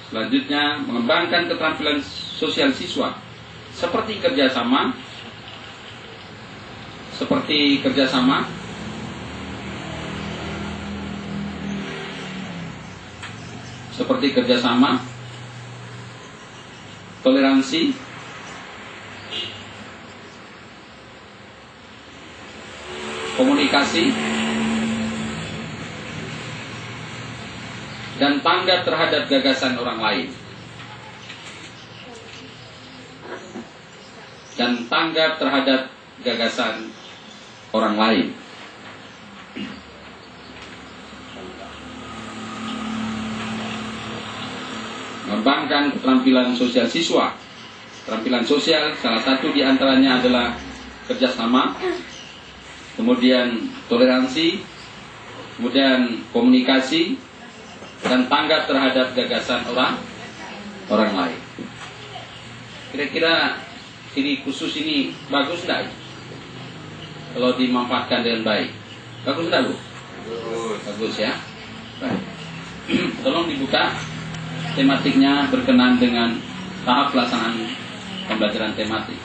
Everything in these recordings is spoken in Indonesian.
Selanjutnya, mengembangkan keterampilan sosial siswa seperti kerjasama, toleransi, komunikasi, dan tanggap terhadap gagasan orang lain. Mengembangkan keterampilan sosial siswa. Keterampilan sosial salah satu diantaranya adalah kerjasama, kemudian toleransi, kemudian komunikasi, dan tanggap terhadap gagasan orang lain. Kira-kira ciri khusus ini bagus tidak? Kalau dimanfaatkan dengan baik, bagus tidak, Bu? Bagus ya. Baik. Tolong dibuka tematiknya berkenan dengan tahap pelaksanaan pembelajaran tematik.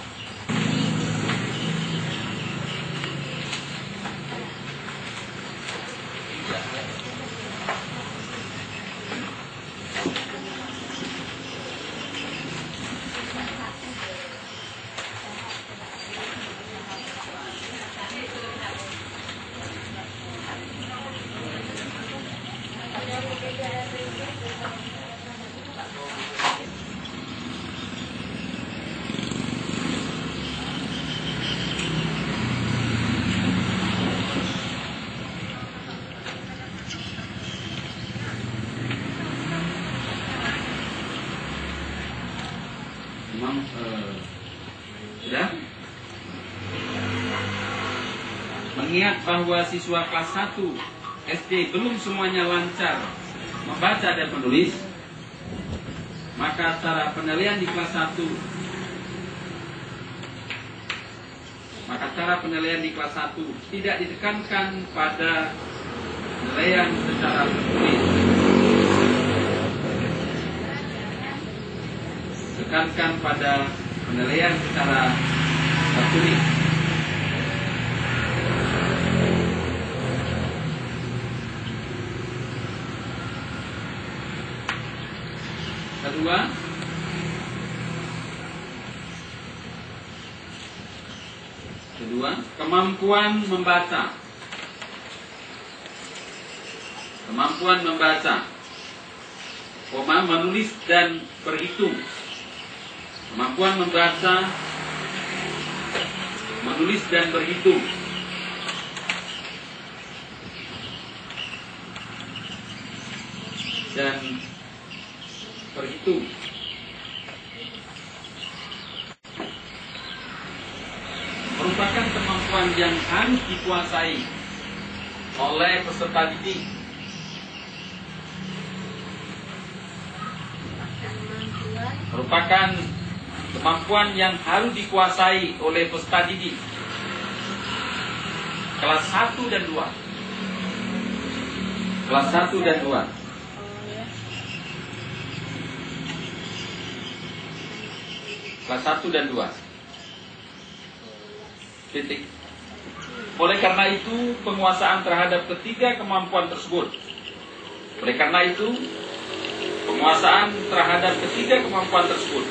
Sudah? Mengingat bahwa siswa kelas 1 SD belum semuanya lancar membaca dan menulis, maka cara penilaian di kelas 1 tidak ditekankan pada penilaian secara tertulis, tekankan pada penilaian secara tertulis. Kedua, kemampuan membaca. Menulis dan berhitung. Kemampuan membaca, menulis dan berhitung. Merupakan kemampuan yang harus dikuasai oleh peserta didik. Kelas 1 dan 2. Titik. Oleh karena itu, penguasaan terhadap ketiga kemampuan tersebut